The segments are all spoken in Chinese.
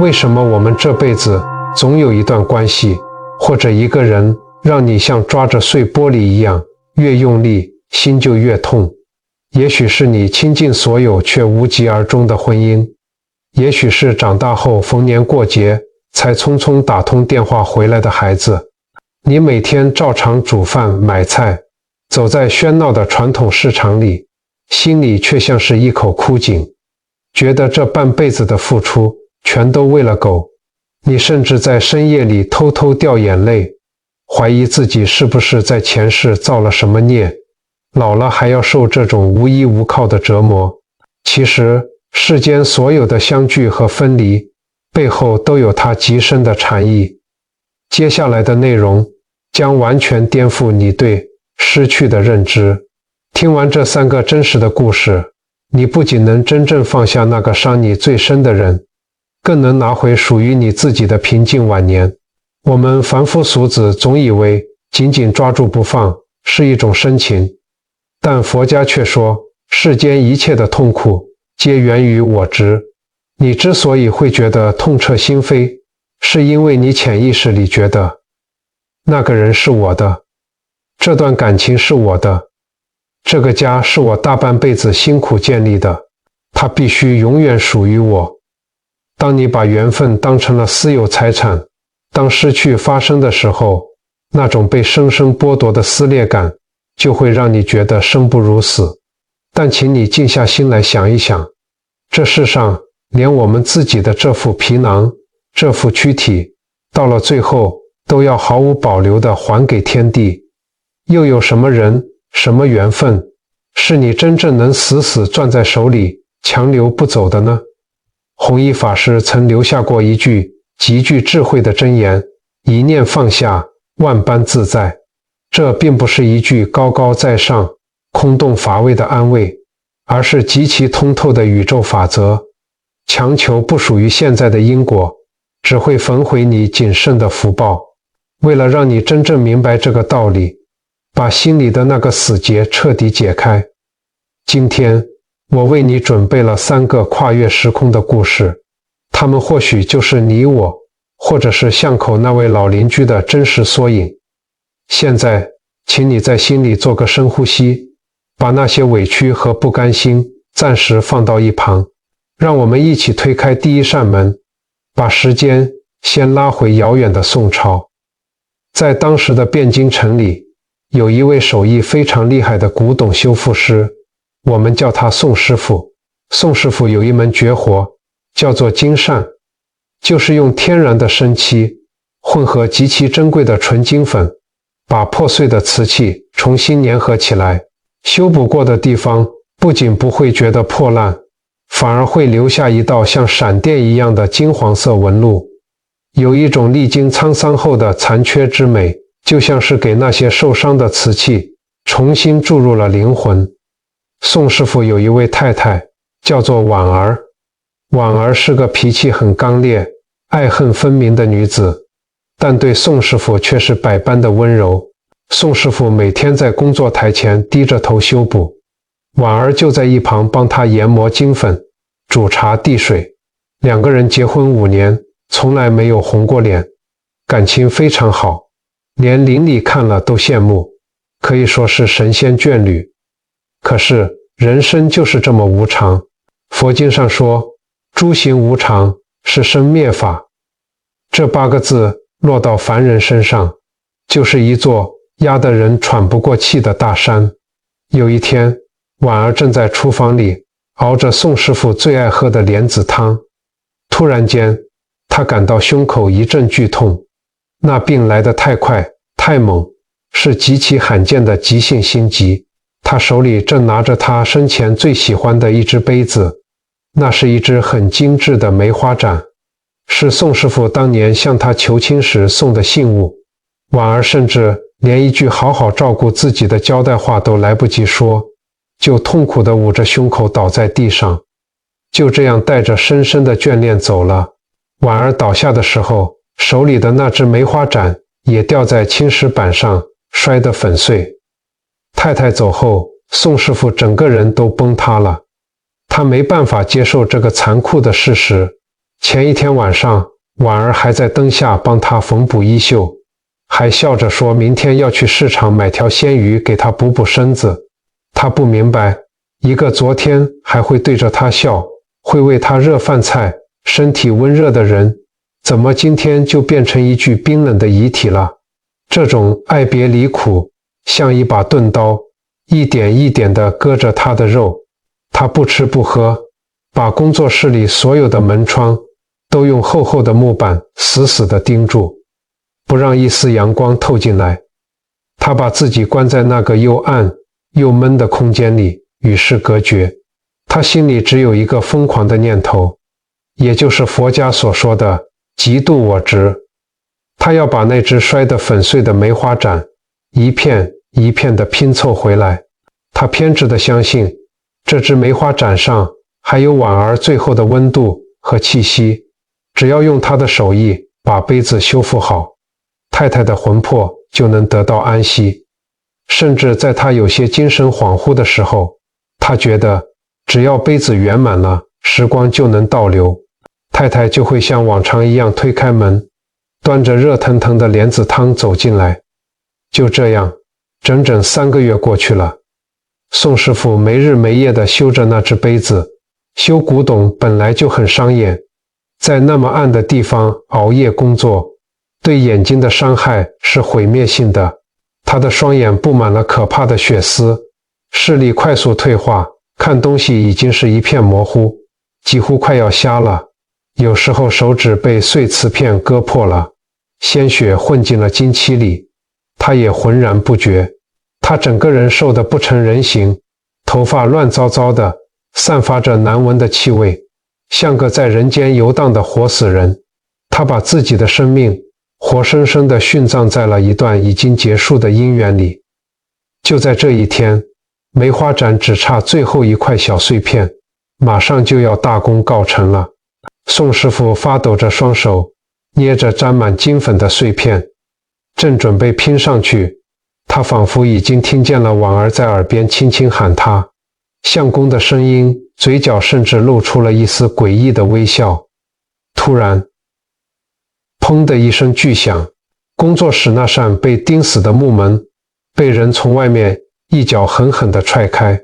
为什么我们这辈子总有一段关系，或者一个人，让你像抓着碎玻璃一样，越用力，心就越痛？也许是你倾尽所有却无疾而终的婚姻，也许是长大后逢年过节才匆匆打通电话回来的孩子。你每天照常煮饭买菜，走在喧闹的传统市场里，心里却像是一口枯井，觉得这半辈子的付出全都为了狗。你甚至在深夜里偷偷掉眼泪，怀疑自己是不是在前世造了什么孽，老了还要受这种无依无靠的折磨。其实世间所有的相聚和分离，背后都有它极深的禅意。接下来的内容将完全颠覆你对失去的认知。听完这3个真实的故事，你不仅能真正放下那个伤你最深的人，更能拿回属于你自己的平静晚年。我们凡夫俗子总以为紧紧抓住不放是一种深情，但佛家却说，世间一切的痛苦皆源于我执。你之所以会觉得痛彻心扉，是因为你潜意识里觉得，那个人是我的，这段感情是我的，这个家是我大半辈子辛苦建立的，它必须永远属于我。当你把缘分当成了私有财产，当失去发生的时候，那种被生生剥夺的撕裂感就会让你觉得生不如死。但请你静下心来想一想，这世上连我们自己的这副皮囊，这副躯体，到了最后都要毫无保留地还给天地。又有什么人，什么缘分，是你真正能死死攥在手里，强留不走的呢？弘一法师曾留下过一句极具智慧的箴言：一念放下，万般自在。这并不是一句高高在上、空洞乏味的安慰，而是极其通透的宇宙法则。强求不属于现在的因果，只会焚毁你仅剩的福报。为了让你真正明白这个道理，把心里的那个死结彻底解开，今天我为你准备了3个跨越时空的故事，他们或许就是你我，或者是巷口那位老邻居的真实缩影。现在，请你在心里做个深呼吸，把那些委屈和不甘心暂时放到一旁，让我们一起推开第一扇门，把时间先拉回遥远的宋朝。在当时的汴京城里，有一位手艺非常厉害的古董修复师，我们叫他宋师傅。宋师傅有一门绝活，叫做金扇，就是用天然的生漆混合极其珍贵的纯金粉，把破碎的瓷器重新粘合起来。修补过的地方不仅不会觉得破烂，反而会留下一道像闪电一样的金黄色纹路，有一种历经沧桑后的残缺之美，就像是给那些受伤的瓷器重新注入了灵魂。宋师傅有一位太太，叫做婉儿。婉儿是个脾气很刚烈、爱恨分明的女子，但对宋师傅却是百般的温柔。宋师傅每天在工作台前低着头修补，婉儿就在一旁帮他研磨金粉、煮茶递水。2个人结婚5年，从来没有红过脸，感情非常好，连邻里看了都羡慕，可以说是神仙眷侣。可是人生就是这么无常，佛经上说，诸行无常，是生灭法。这8个字落到凡人身上，就是一座压得人喘不过气的大山。有一天，婉儿正在厨房里熬着宋师傅最爱喝的莲子汤，突然间，她感到胸口一阵剧痛。那病来得太快太猛，是极其罕见的急性心疾。她手里正拿着她生前最喜欢的一只杯子，那是一只很精致的梅花盏，是宋师傅当年向她求亲时送的信物。婉儿甚至连一句好好照顾自己的交代话都来不及说，就痛苦地捂着胸口倒在地上，就这样带着深深的眷恋走了。婉儿倒下的时候，手里的那只梅花盏也掉在青石板上，摔得粉碎。太太走后，宋师傅整个人都崩塌了，他没办法接受这个残酷的事实，前一天晚上，婉儿还在灯下帮他缝补衣袖，还笑着说明天要去市场买条鲜鱼给他补补身子。他不明白，一个昨天还会对着他笑，会为他热饭菜，身体温热的人，怎么今天就变成一具冰冷的遗体了？这种爱别离苦，像一把钝刀，一点一点地割着他的肉。他不吃不喝，把工作室里所有的门窗都用厚厚的木板死死地钉住，不让一丝阳光透进来。他把自己关在那个又暗又闷的空间里，与世隔绝。他心里只有一个疯狂的念头，也就是佛家所说的极度我执。他要把那只摔得粉碎的梅花盏一片一片地拼凑回来。他偏执地相信，这只梅花盏上还有婉儿最后的温度和气息，只要用他的手艺把杯子修复好，太太的魂魄就能得到安息。甚至在他有些精神恍惚的时候，他觉得只要杯子圆满了，时光就能倒流，太太就会像往常一样推开门，端着热腾腾的莲子汤走进来。就这样，整整3个月过去了。宋师傅没日没夜地修着那只杯子，修古董本来就很伤眼，在那么暗的地方熬夜工作，对眼睛的伤害是毁灭性的。他的双眼布满了可怕的血丝，视力快速退化，看东西已经是一片模糊，几乎快要瞎了。有时候手指被碎瓷片割破了，鲜血混进了金漆里，他也浑然不觉。他整个人瘦得不成人形，头发乱糟糟的，散发着难闻的气味，像个在人间游荡的活死人。他把自己的生命活生生地殉葬在了一段已经结束的姻缘里。就在这一天，梅花盏只差最后一块小碎片，马上就要大功告成了。宋师傅发抖着双手，捏着沾满金粉的碎片，正准备拼上去，他仿佛已经听见了婉儿在耳边轻轻喊他相公的声音，嘴角甚至露出了一丝诡异的微笑。突然，砰的一声巨响，工作室那扇被钉死的木门被人从外面一脚狠狠地踹开，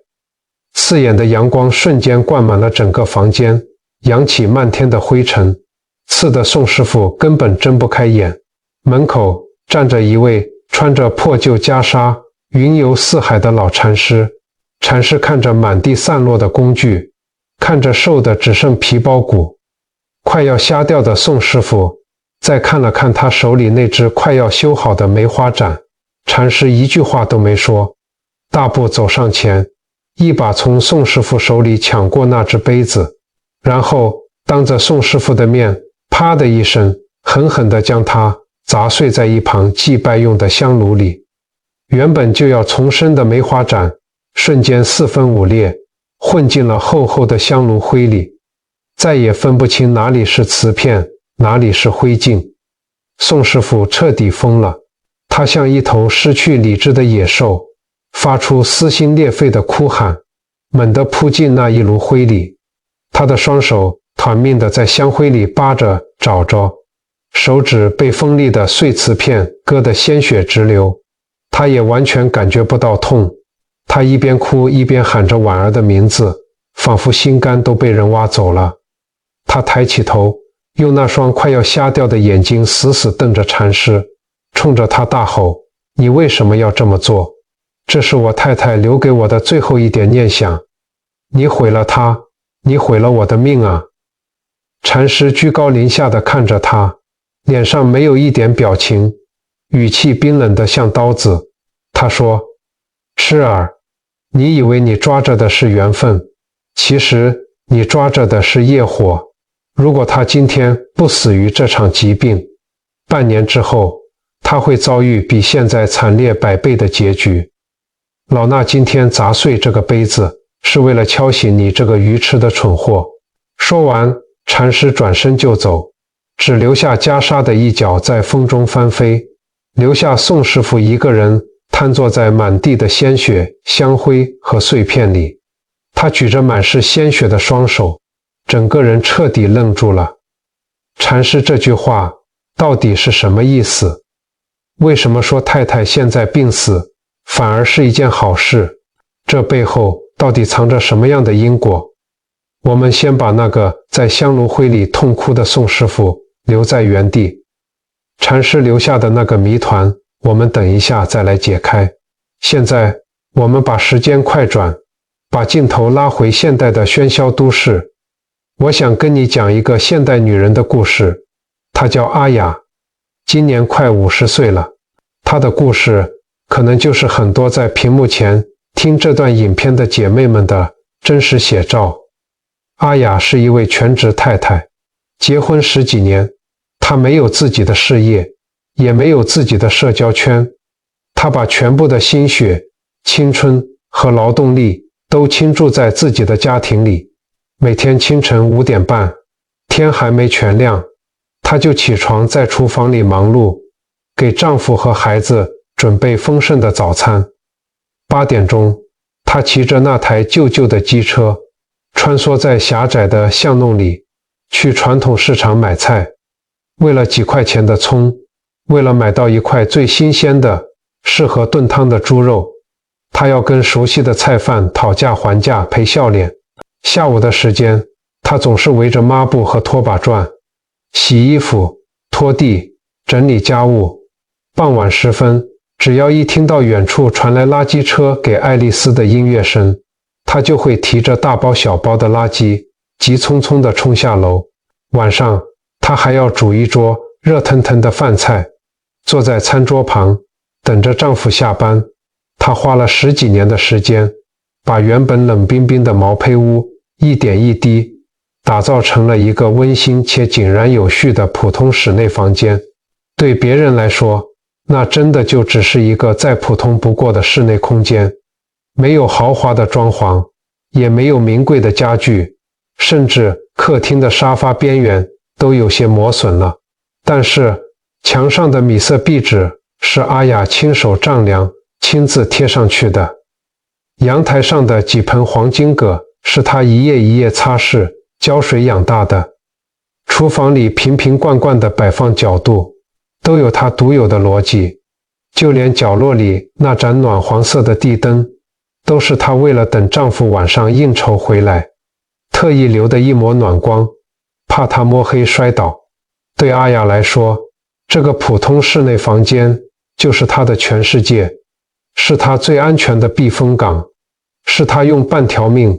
刺眼的阳光瞬间灌满了整个房间，扬起漫天的灰尘，刺得宋师傅根本睁不开眼。门口站着一位穿着破旧袈裟、云游四海的老禅师。禅师看着满地散落的工具，看着瘦得只剩皮包骨，快要瞎掉的宋师傅，再看了看他手里那只快要修好的梅花盏，禅师一句话都没说，大步走上前，一把从宋师傅手里抢过那只杯子，然后当着宋师傅的面，啪的一声，狠狠地将它砸碎在一旁祭拜用的香炉里。原本就要重生的梅花盏瞬间4分5裂，混进了厚厚的香炉灰里，再也分不清哪里是瓷片，哪里是灰烬。宋师傅彻底疯了，他像一头失去理智的野兽，发出撕心裂肺的哭喊，猛地扑进那一炉灰里。他的双手团命地在香灰里扒着找着，手指被锋利的碎瓷片割得鲜血直流，他也完全感觉不到痛。他一边哭一边喊着婉儿的名字，仿佛心肝都被人挖走了。他抬起头，用那双快要瞎掉的眼睛死死瞪着禅师，冲着他大吼：你为什么要这么做？这是我太太留给我的最后一点念想，你毁了她，你毁了我的命啊！禅师居高临下地看着他，脸上没有一点表情，语气冰冷得像刀子。他说：痴儿，你以为你抓着的是缘分，其实你抓着的是业火。如果他今天不死于这场疾病，半年之后，他会遭遇比现在惨烈100倍的结局。老衲今天砸碎这个杯子，是为了敲醒你这个愚痴的蠢货。说完，禅师转身就走，只留下袈裟的一角在风中翻飞，留下宋师傅一个人瘫坐在满地的鲜血、香灰和碎片里。他举着满是鲜血的双手，整个人彻底愣住了。禅师这句话到底是什么意思？为什么说太太现在病死反而是一件好事？这背后到底藏着什么样的因果？我们先把那个在香炉灰里痛哭的宋师傅留在原地，禅师留下的那个谜团，我们等一下再来解开。现在我们把时间快转，把镜头拉回现代的喧嚣都市。我想跟你讲一个现代女人的故事，她叫阿雅，今年快50岁了。她的故事可能就是很多在屏幕前听这段影片的姐妹们的真实写照。阿雅是一位全职太太，结婚10几年，她没有自己的事业，也没有自己的社交圈。她把全部的心血、青春和劳动力都倾注在自己的家庭里。每天清晨5点半，天还没全亮，她就起床在厨房里忙碌，给丈夫和孩子准备丰盛的早餐。8点钟，她骑着那台旧旧的机车，穿梭在狭窄的巷弄里，去传统市场买菜。为了几块钱的葱，为了买到一块最新鲜的、适合炖汤的猪肉，她要跟熟悉的菜贩讨价还价赔笑脸。下午的时间，她总是围着抹布和拖把转，洗衣服、拖地、整理家务。傍晚时分，只要一听到远处传来垃圾车给爱丽丝的音乐声，她就会提着大包小包的垃圾，急匆匆地冲下楼。晚上，她还要煮一桌热腾腾的饭菜，坐在餐桌旁，等着丈夫下班。她花了10几年的时间，把原本冷冰冰的毛坯屋一点一滴打造成了一个温馨且井然有序的普通室内房间。对别人来说，那真的就只是一个再普通不过的室内空间，没有豪华的装潢，也没有名贵的家具，甚至客厅的沙发边缘都有些磨损了。但是墙上的米色壁纸是阿雅亲手丈量亲自贴上去的，阳台上的几盆黄金葛是她一夜一夜擦拭浇水养大的，厨房里瓶瓶罐罐的摆放角度都有她独有的逻辑，就连角落里那盏暖黄色的地灯都是她为了等丈夫晚上应酬回来特意留的一抹暖光，怕他摸黑摔倒。对阿雅来说，这个普通室内房间就是她的全世界，是她最安全的避风港，是她用半条命、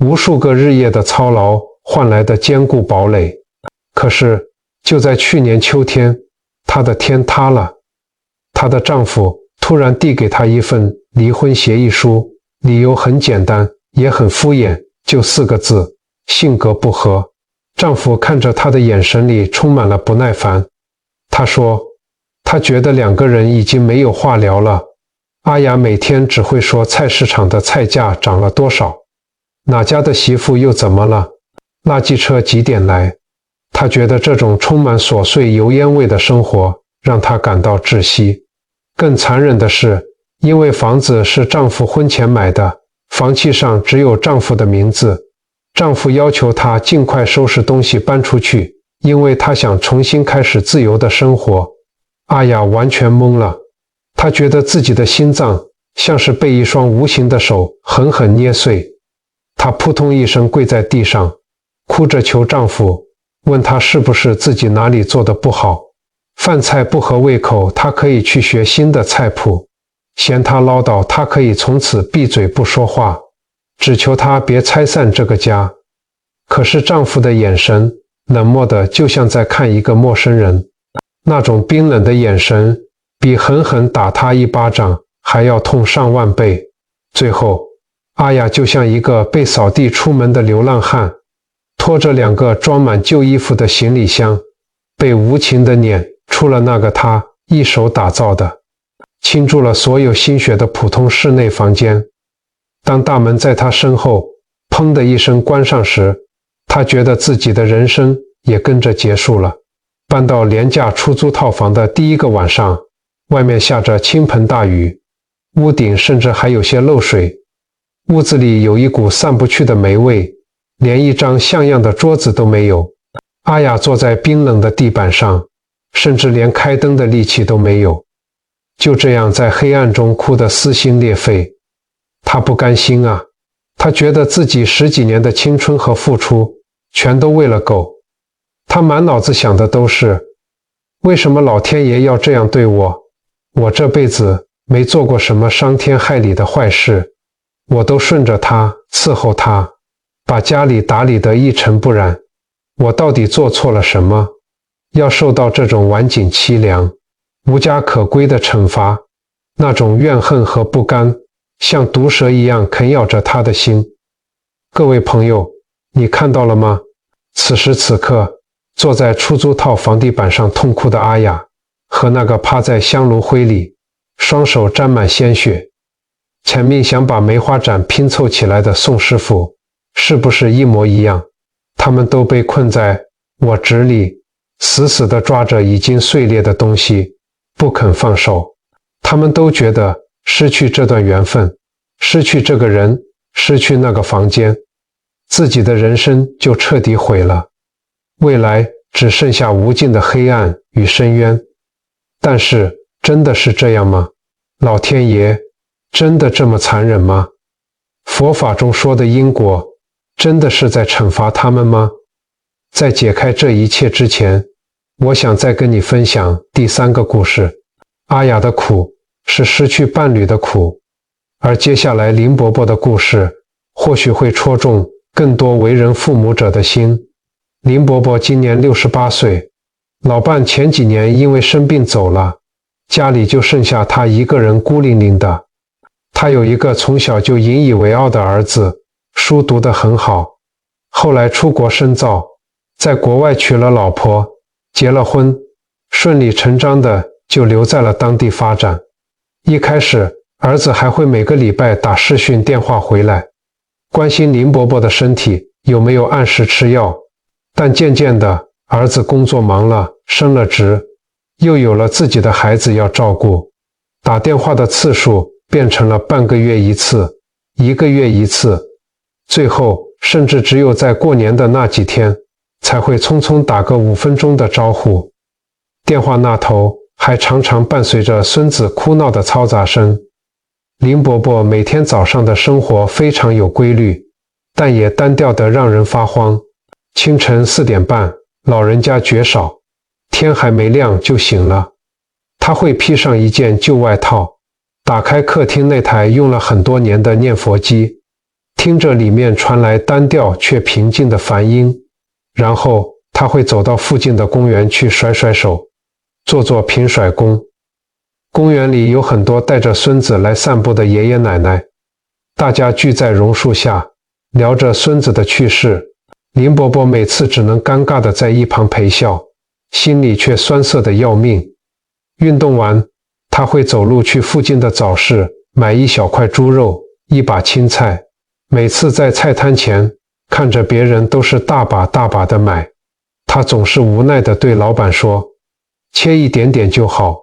无数个日夜的操劳换来的坚固堡垒。可是就在去年秋天，她的天塌了。她的丈夫突然递给她一份离婚协议书，理由很简单，也很敷衍，就4个字：性格不合。丈夫看着她的眼神里充满了不耐烦。他说，他觉得2个人已经没有话聊了。阿雅每天只会说菜市场的菜价涨了多少，哪家的媳妇又怎么了，垃圾车几点来。他觉得这种充满琐碎油烟味的生活让他感到窒息。更残忍的是，因为房子是丈夫婚前买的，房契上只有丈夫的名字，丈夫要求她尽快收拾东西搬出去，因为她想重新开始自由的生活。阿雅完全懵了，她觉得自己的心脏像是被一双无形的手狠狠捏碎。她扑通一声跪在地上，哭着求丈夫，问他是不是自己哪里做得不好，饭菜不合胃口，她可以去学新的菜谱，嫌她唠叨，她可以从此闭嘴不说话，只求她别拆散这个家。可是丈夫的眼神冷漠的就像在看一个陌生人，那种冰冷的眼神比狠狠打她一巴掌还要痛上万倍。最后，阿雅就像一个被扫地出门的流浪汉，拖着2个装满旧衣服的行李箱，被无情地撵出了那个她一手打造的、倾注了所有心血的普通室内房间。当大门在她身后砰的一声关上时，她觉得自己的人生也跟着结束了。搬到廉价出租套房的第1个晚上，外面下着倾盆大雨，屋顶甚至还有些漏水，屋子里有一股散不去的霉味，连一张像样的桌子都没有。阿雅坐在冰冷的地板上，甚至连开灯的力气都没有，就这样在黑暗中哭得撕心裂肺。她不甘心啊，她觉得自己10几年的青春和付出全都喂了狗。她满脑子想的都是，为什么老天爷要这样对我？我这辈子没做过什么伤天害理的坏事，我都顺着他，伺候他，把家里打理得一尘不染，我到底做错了什么？要受到这种晚景凄凉、无家可归的惩罚，那种怨恨和不甘像毒蛇一样啃咬着他的心。各位朋友，你看到了吗？此时此刻，坐在出租套房地板上痛哭的阿雅，和那个趴在香炉灰里，双手沾满鲜血，前面想把梅花盏拼凑起来的宋师傅，是不是一模一样？他们都被困在我执里，死死地抓着已经碎裂的东西，不肯放手。他们都觉得失去这段缘分，失去这个人，失去那个房间，自己的人生就彻底毁了，未来只剩下无尽的黑暗与深渊。但是真的是这样吗？老天爷真的这么残忍吗？佛法中说的因果真的是在惩罚他们吗？在解开这一切之前，我想再跟你分享第3个故事。阿雅的苦是失去伴侣的苦，而接下来林伯伯的故事或许会戳中更多为人父母者的心。林伯伯今年68岁，老伴前几年因为生病走了，家里就剩下他一个人孤零零的。他有一个从小就引以为傲的儿子，书读得很好，后来出国深造，在国外娶了老婆，结了婚，顺理成章的就留在了当地发展。一开始，儿子还会每个礼拜打视讯电话回来，关心林伯伯的身体有没有按时吃药。但渐渐的，儿子工作忙了，升了职，又有了自己的孩子要照顾，打电话的次数变成了半个月一次，1个月一次，最后甚至只有在过年的那几天才会匆匆打个5分钟的招呼。电话那头还常常伴随着孙子哭闹的嘈杂声。林伯伯每天早上的生活非常有规律，但也单调得让人发慌。清晨4点半，老人家绝少，天还没亮就醒了。他会披上一件旧外套，打开客厅那台用了很多年的念佛机，听着里面传来单调却平静的梵音，然后他会走到附近的公园去甩甩手，做做平甩功。公园里有很多带着孙子来散步的爷爷奶奶，大家聚在榕树下，聊着孙子的趣事。林伯伯每次只能尴尬地在一旁陪笑，心里却酸涩得要命。运动完，他会走路去附近的早市，买一小块猪肉，一把青菜。每次在菜摊前，看着别人都是大把大把地买，他总是无奈地对老板说：“切一点点就好，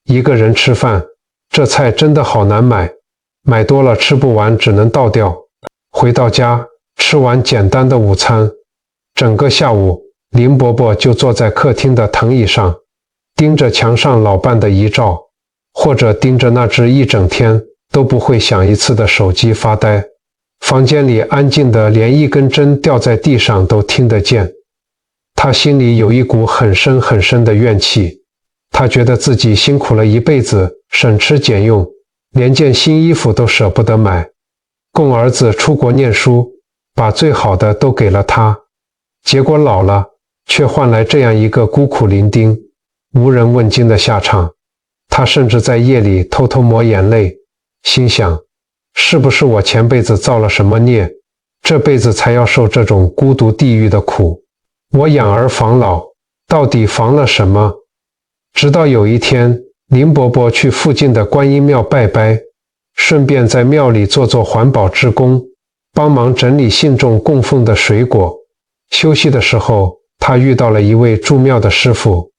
一个人吃饭，这菜真的好难买，买多了吃不完，只能倒掉。”回到家，吃完简单的午餐，整个下午，林伯伯就坐在客厅的藤椅上，盯着墙上老伴的遗照，或者盯着那只一整天都不会响一次的手机发呆。房间里安静的连一根针掉在地上都听得见。他心里有一股很深很深的怨气，他觉得自己辛苦了一辈子，省吃俭用，连件新衣服都舍不得买，供儿子出国念书，把最好的都给了他，结果老了，却换来这样一个孤苦伶仃、无人问津的下场。他甚至在夜里偷偷抹眼泪，心想，是不是我前辈子造了什么孽，这辈子才要受这种孤独地狱的苦？我养儿防老，到底防了什么？直到有一天，林伯伯去附近的观音庙拜拜，顺便在庙里做做环保志工，帮忙整理信众供奉的水果。休息的时候，他遇到了一位住庙的师傅。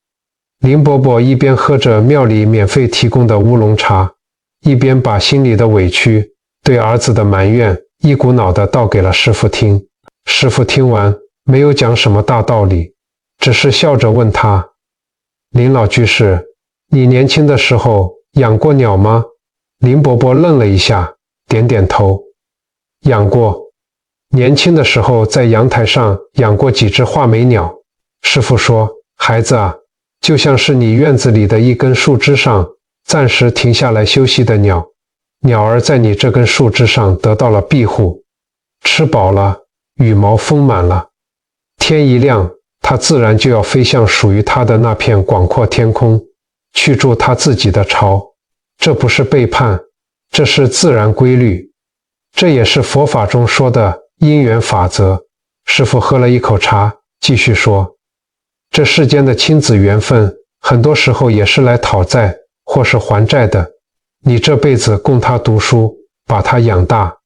林伯伯一边喝着庙里免费提供的乌龙茶，一边把心里的委屈、对儿子的埋怨一股脑地倒给了师傅听。师傅听完，没有讲什么大道理，只是笑着问他：林老居士，你年轻的时候养过鸟吗？林伯伯愣了一下，点点头。养过，年轻的时候在阳台上养过几只画眉鸟。师父说，孩子啊，就像是你院子里的一根树枝上暂时停下来休息的鸟，鸟儿在你这根树枝上得到了庇护，吃饱了，羽毛丰满了，天一亮，它自然就要飞向属于它的那片广阔天空，去筑它自己的巢。这不是背叛，这是自然规律，这也是佛法中说的因缘法则。师父喝了一口茶，继续说，这世间的亲子缘分，很多时候也是来讨债或是还债的。你这辈子供他读书，把他养大，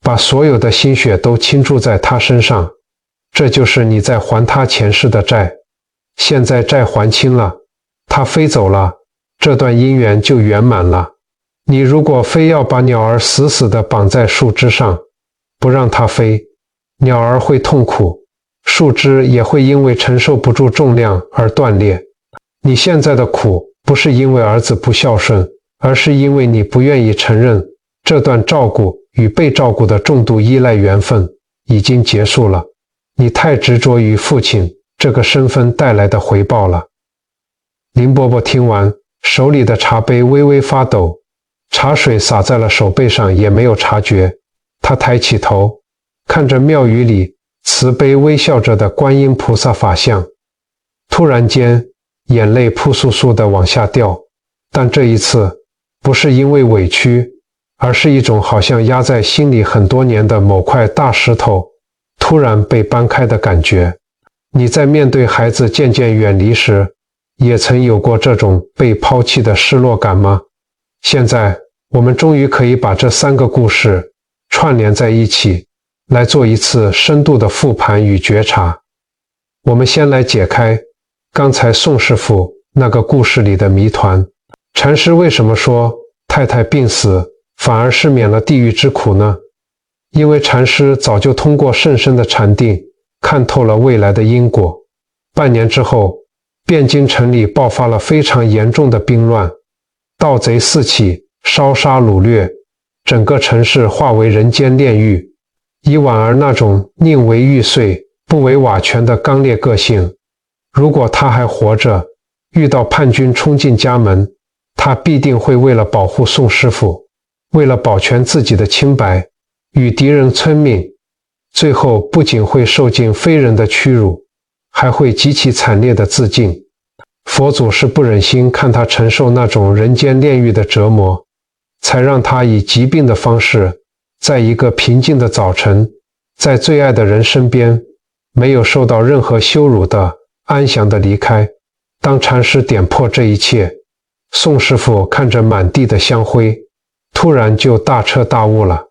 把所有的心血都倾注在他身上，这就是你在还他前世的债。现在债还清了，他飞走了，这段姻缘就圆满了。你如果非要把鸟儿死死地绑在树枝上，不让它飞，鸟儿会痛苦，树枝也会因为承受不住重量而断裂。你现在的苦不是因为儿子不孝顺，而是因为你不愿意承认这段照顾与被照顾的重度依赖缘分已经结束了。你太执着于父亲这个身份带来的回报了。林伯伯听完，手里的茶杯微微发抖，茶水洒在了手背上也没有察觉。他抬起头，看着庙宇里慈悲微笑着的观音菩萨法像，突然间眼泪扑簌簌地往下掉，但这一次不是因为委屈，而是一种好像压在心里很多年的某块大石头突然被搬开的感觉。你在面对孩子渐渐远离时，也曾有过这种被抛弃的失落感吗？现在我们终于可以把这3个故事串联在一起，来做一次深度的复盘与觉察。我们先来解开刚才宋师傅那个故事里的谜团。禅师为什么说太太病死反而是免了地狱之苦呢？因为禅师早就通过甚深的禅定看透了未来的因果。半年之后，汴京城里爆发了非常严重的兵乱，盗贼四起，烧杀掳掠，整个城市化为人间炼狱。以婉儿那种宁为玉碎不为瓦全的刚烈个性，如果他还活着，遇到叛军冲进家门，他必定会为了保护宋师傅，为了保全自己的清白，与敌人抻命，最后不仅会受尽非人的屈辱，还会极其惨烈的自尽。佛祖是不忍心看他承受那种人间炼狱的折磨，才让他以疾病的方式，在一个平静的早晨，在最爱的人身边，没有受到任何羞辱的安详的离开。当禅师点破这一切，宋师傅看着满地的香灰，突然就大彻大悟了。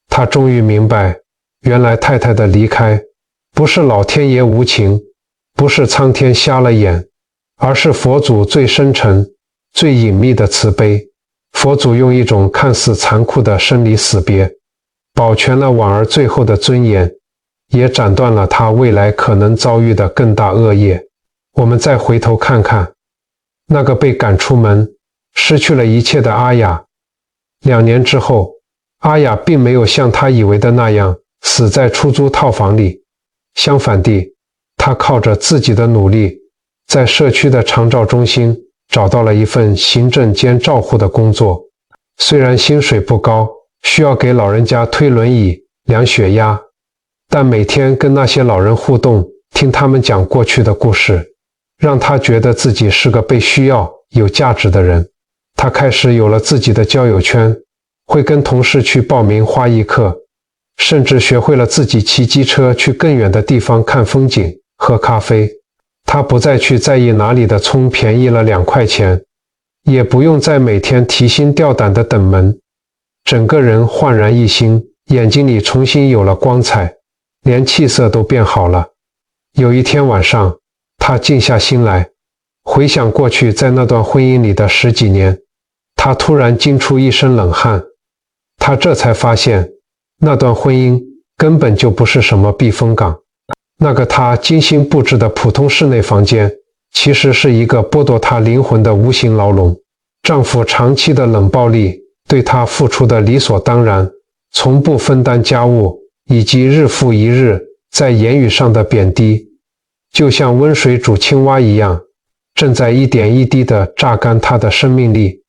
他终于明白，原来太太的离开不是老天爷无情，不是苍天瞎了眼，而是佛祖最深沉最隐秘的慈悲。佛祖用一种看似残酷的生离死别，保全了婉儿最后的尊严，也斩断了她未来可能遭遇的更大恶业。我们再回头看看那个被赶出门失去了一切的阿雅，2年之后，阿雅并没有像她以为的那样死在出租套房里，相反地，她靠着自己的努力，在社区的长照中心找到了一份行政兼照护的工作。虽然薪水不高，需要给老人家推轮椅、量血压，但每天跟那些老人互动，听他们讲过去的故事，让他觉得自己是个被需要、有价值的人。他开始有了自己的交友圈，会跟同事去报名花艺课，甚至学会了自己骑机车去更远的地方看风景、喝咖啡。他不再去在意哪里的葱便宜了2块钱，也不用再每天提心吊胆的等门，整个人焕然一新，眼睛里重新有了光彩，连气色都变好了。有一天晚上，他静下心来，回想过去在那段婚姻里的10几年，他突然惊出一身冷汗。他这才发现，那段婚姻根本就不是什么避风港，那个她精心布置的普通室内房间，其实是一个剥夺她灵魂的无形牢笼。丈夫长期的冷暴力，对她付出的理所当然，从不分担家务，以及日复一日在言语上的贬低，就像温水煮青蛙一样，正在一点一滴地榨干她的生命力。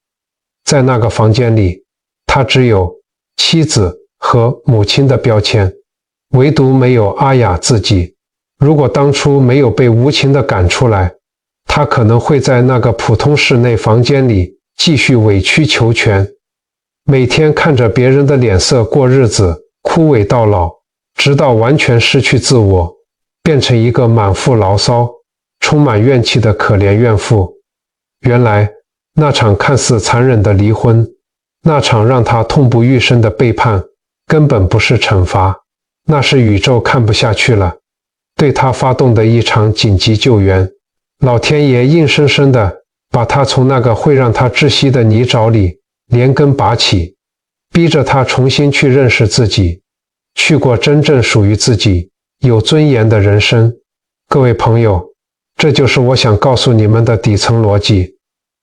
在那个房间里，她只有妻子和母亲的标签，唯独没有阿雅自己。如果当初没有被无情地赶出来，她可能会在那个普通室内房间里继续委曲求全，每天看着别人的脸色过日子，枯萎到老，直到完全失去自我，变成一个满腹牢骚、充满怨气的可怜怨妇。原来那场看似残忍的离婚，那场让她痛不欲生的背叛，根本不是惩罚，那是宇宙看不下去了，对她发动的一场紧急救援。老天爷硬生生地把她从那个会让她窒息的泥沼里连根拔起，逼着她重新去认识自己，去过真正属于自己有尊严的人生。各位朋友，这就是我想告诉你们的底层逻辑，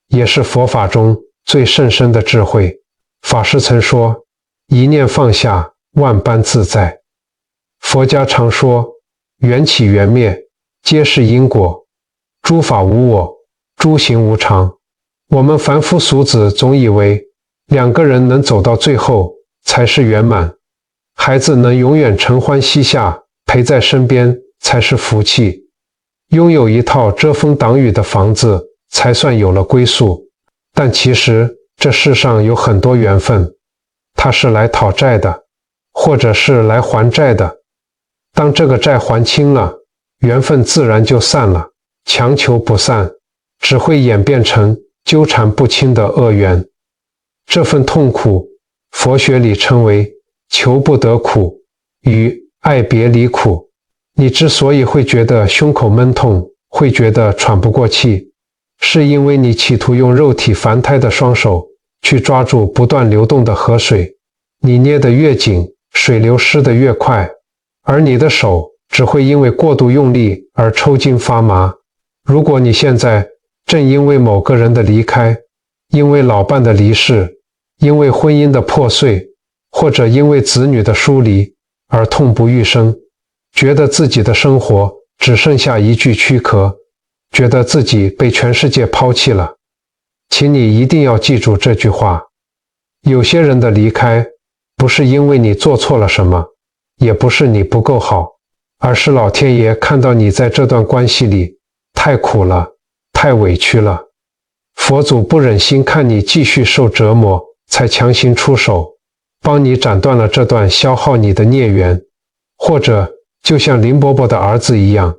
也是佛法中最甚深的智慧。法师曾说，一念放下，万般自在。佛家常说，缘起缘灭，皆是因果，诸法无我，诸行无常。我们凡夫俗子总以为两个人能走到最后才是圆满，孩子能永远承欢膝下陪在身边才是福气，拥有一套遮风挡雨的房子才算有了归宿。但其实这世上有很多缘分，它是来讨债的，或者是来还债的。当这个债还清了，缘分自然就散了，强求不散，只会演变成纠缠不清的恶缘。这份痛苦，佛学里称为求不得苦与爱别离苦。你之所以会觉得胸口闷痛，会觉得喘不过气，是因为你企图用肉体凡胎的双手去抓住不断流动的河水，你捏得越紧，水流失得越快，而你的手只会因为过度用力而抽筋发麻。如果你现在正因为某个人的离开，因为老伴的离世，因为婚姻的破碎，或者因为子女的疏离而痛不欲生，觉得自己的生活只剩下一具躯壳，觉得自己被全世界抛弃了，请你一定要记住这句话：有些人的离开，不是因为你做错了什么，也不是你不够好，而是老天爷看到你在这段关系里太苦了，太委屈了。佛祖不忍心看你继续受折磨，才强行出手，帮你斩断了这段消耗你的孽缘。或者就像林伯伯的儿子一样，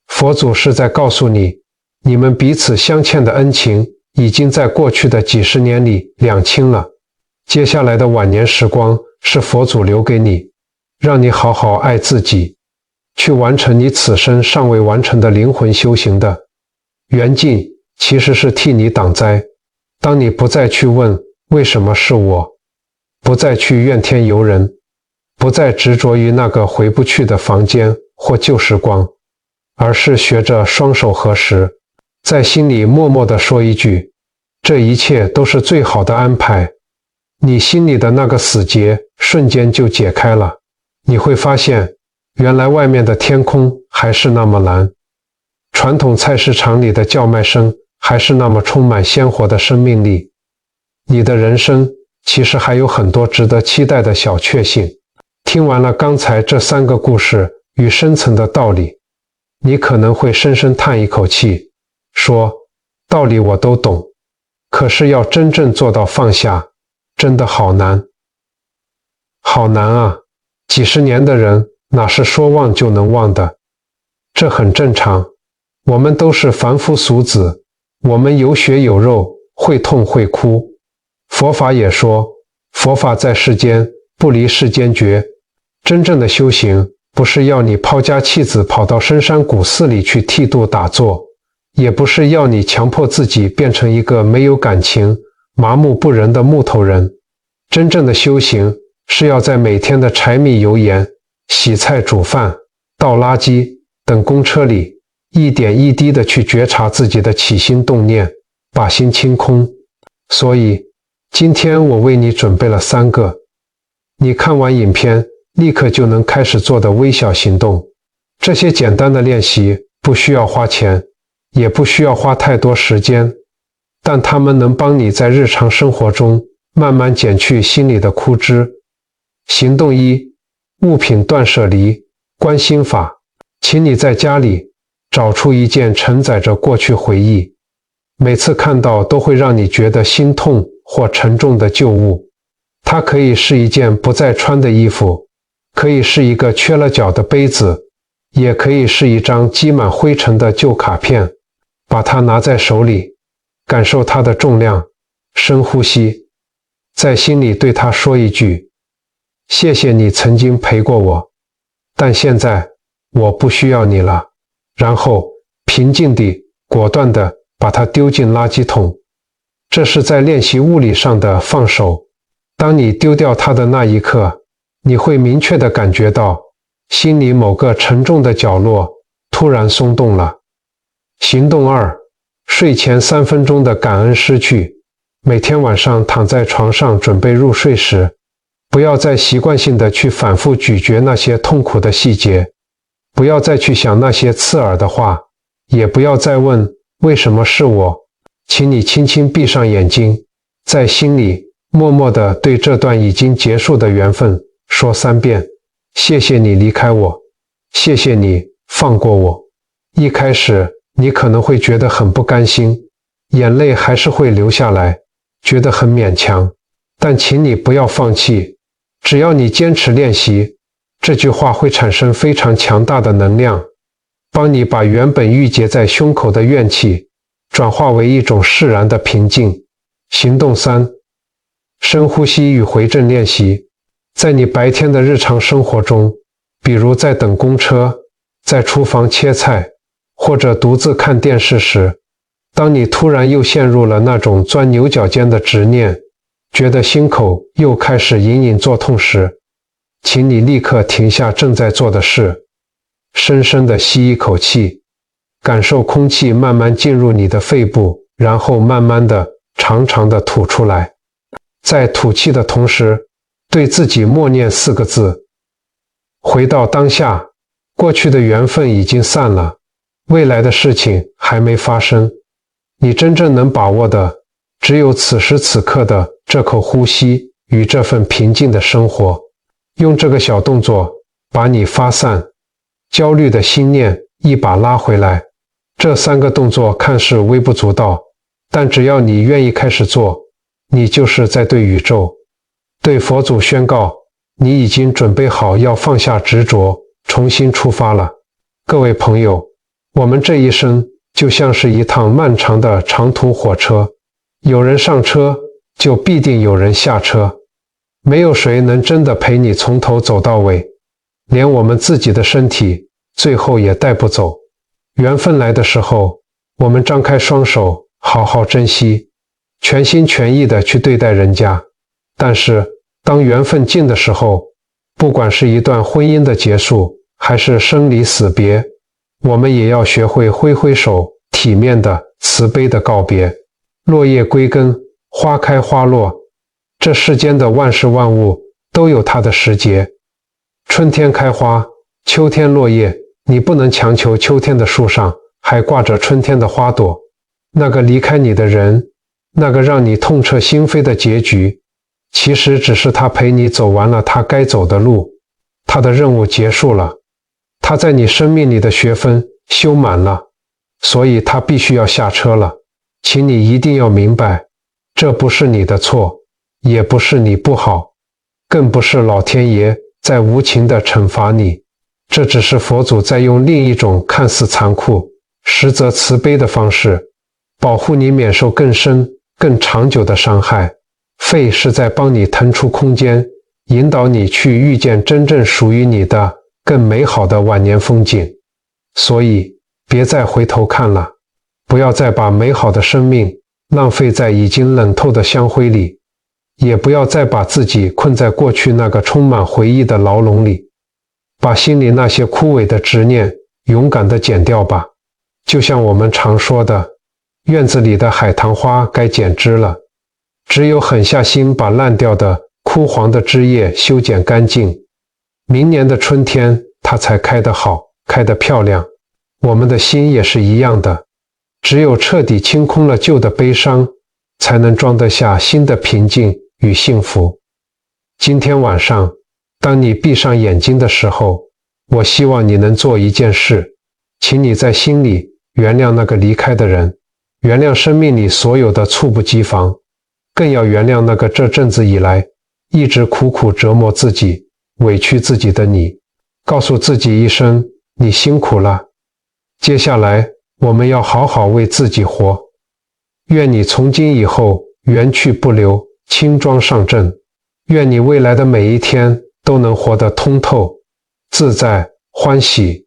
佛祖是在告诉你，你们彼此相欠的恩情已经在过去的几十年里两清了。接下来的晚年时光是佛祖留给你，让你好好爱自己，去完成你此生尚未完成的灵魂修行的。缘尽其实是替你挡灾。当你不再去问为什么是我，不再去怨天尤人，不再执着于那个回不去的房间或旧时光，而是学着双手合十，在心里默默地说一句，这一切都是最好的安排。你心里的那个死结瞬间就解开了，你会发现原来外面的天空还是那么蓝，传统菜市场里的叫卖声还是那么充满鲜活的生命力。你的人生其实还有很多值得期待的小确幸。听完了刚才这3个故事与深层的道理，你可能会深深叹一口气，说道理我都懂，可是要真正做到放下，真的好难。好难啊，几十年的人哪是说忘就能忘的？这很正常，我们都是凡夫俗子，我们有血有肉，会痛会哭。佛法也说，佛法在世间，不离世间觉。真正的修行，不是要你抛家弃子跑到深山古寺里去剃度打坐，也不是要你强迫自己变成一个没有感情、麻木不仁的木头人。真正的修行，是要在每天的柴米油盐、洗菜煮饭、倒垃圾、等公车里，一点一滴地去觉察自己的起心动念，把心清空。所以，今天我为你准备了3个，你看完影片立刻就能开始做的微小行动。这些简单的练习不需要花钱，也不需要花太多时间，但它们能帮你在日常生活中慢慢减去心里的枯枝。行动1：物品断舍离，观心法。请你在家里找出一件承载着过去回忆，每次看到都会让你觉得心痛或沉重的旧物。它可以是一件不再穿的衣服，可以是一个缺了角的杯子，也可以是一张积满灰尘的旧卡片。把它拿在手里，感受它的重量，深呼吸，在心里对它说一句：谢谢你曾经陪过我，但现在我不需要你了。然后平静地、果断地把它丢进垃圾桶。这是在练习物理上的放手。当你丢掉它的那一刻，你会明确地感觉到心里某个沉重的角落突然松动了。行动2：睡前3分钟的感恩失去。每天晚上躺在床上准备入睡时，不要再习惯性地去反复咀嚼那些痛苦的细节，不要再去想那些刺耳的话，也不要再问为什么是我。请你轻轻闭上眼睛，在心里默默地对这段已经结束的缘分说3遍：谢谢你离开我，谢谢你放过我。一开始你可能会觉得很不甘心，眼泪还是会流下来，觉得很勉强，但请你不要放弃。只要你坚持练习，这句话会产生非常强大的能量，帮你把原本郁结在胸口的怨气转化为一种释然的平静。行动3：深呼吸与回正练习。在你白天的日常生活中，比如在等公车，在厨房切菜，或者独自看电视时，当你突然又陷入了那种钻牛角尖的执念，觉得心口又开始隐隐作痛时，请你立刻停下正在做的事，深深地吸一口气，感受空气慢慢进入你的肺部，然后慢慢地、长长地吐出来。在吐气的同时，对自己默念4个字：回到当下，过去的缘分已经散了，未来的事情还没发生。你真正能把握的，只有此时此刻的这口呼吸与这份平静的生活。用这个小动作，把你发散、焦虑的心念一把拉回来。这3个动作看似微不足道，但只要你愿意开始做，你就是在对宇宙、对佛祖宣告，你已经准备好要放下执着，重新出发了。各位朋友，我们这一生就像是一趟漫长的长途火车，有人上车，就必定有人下车。没有谁能真的陪你从头走到尾，连我们自己的身体最后也带不走。缘分来的时候，我们张开双手，好好珍惜，全心全意地去对待人家。但是当缘分尽的时候，不管是一段婚姻的结束，还是生离死别，我们也要学会挥挥手，体面的、慈悲的告别。落叶归根，花开花落，这世间的万事万物都有它的时节。春天开花，秋天落叶，你不能强求秋天的树上还挂着春天的花朵。那个离开你的人，那个让你痛彻心扉的结局，其实只是他陪你走完了他该走的路，他的任务结束了，他在你生命里的学分修满了，所以他必须要下车了。请你一定要明白，这不是你的错，也不是你不好，更不是老天爷在无情地惩罚你，这只是佛祖在用另一种看似残酷，实则慈悲的方式，保护你免受更深、更长久的伤害。肺是在帮你腾出空间，引导你去遇见真正属于你的更美好的晚年风景。所以别再回头看了，不要再把美好的生命浪费在已经冷透的香灰里，也不要再把自己困在过去那个充满回忆的牢笼里。把心里那些枯萎的执念勇敢地剪掉吧。就像我们常说的，院子里的海棠花该剪枝了，只有狠下心把烂掉的、枯黄的枝叶修剪干净，明年的春天它才开得好，开得漂亮。我们的心也是一样的，只有彻底清空了旧的悲伤，才能装得下新的平静与幸福。今天晚上，当你闭上眼睛的时候，我希望你能做一件事，请你在心里原谅那个离开的人，原谅生命里所有的猝不及防，更要原谅那个这阵子以来一直苦苦折磨自己、委屈自己的你，告诉自己一声，你辛苦了。接下来，我们要好好为自己活。愿你从今以后缘去不留，轻装上阵。愿你未来的每一天都能活得通透、自在、欢喜。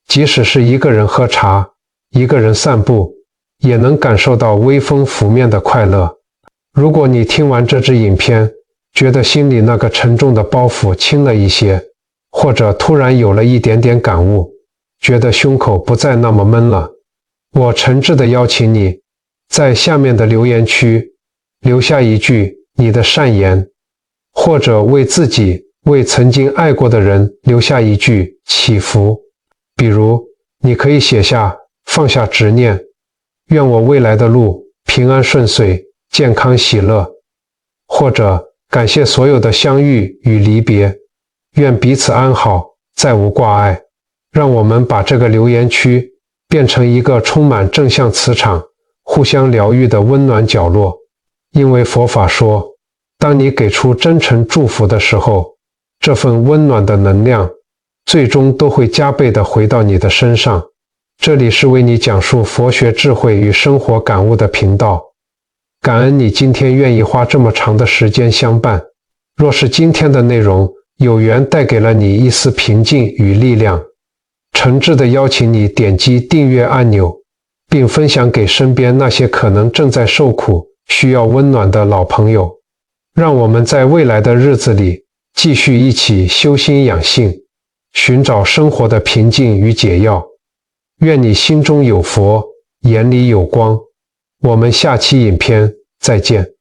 即使是一个人喝茶，一个人散步，也能感受到微风拂面的快乐。如果你听完这支影片，觉得心里那个沉重的包袱轻了一些，或者突然有了一点点感悟，觉得胸口不再那么闷了，我诚挚地邀请你，在下面的留言区留下一句你的善言，或者为自己、为曾经爱过的人留下一句祈福。比如，你可以写下放下执念，愿我未来的路平安顺遂、健康喜乐，或者感谢所有的相遇与离别，愿彼此安好，再无挂碍。让我们把这个留言区变成一个充满正向磁场、互相疗愈的温暖角落。因为佛法说，当你给出真诚祝福的时候，这份温暖的能量最终都会加倍地回到你的身上。这里是为你讲述佛学智慧与生活感悟的频道，感恩你今天愿意花这么长的时间相伴。若是今天的内容有缘带给了你一丝平静与力量，诚挚地邀请你点击订阅按钮，并分享给身边那些可能正在受苦、需要温暖的老朋友。让我们在未来的日子里继续一起修心养性，寻找生活的平静与解药。愿你心中有佛，眼里有光。我们下期影片再见。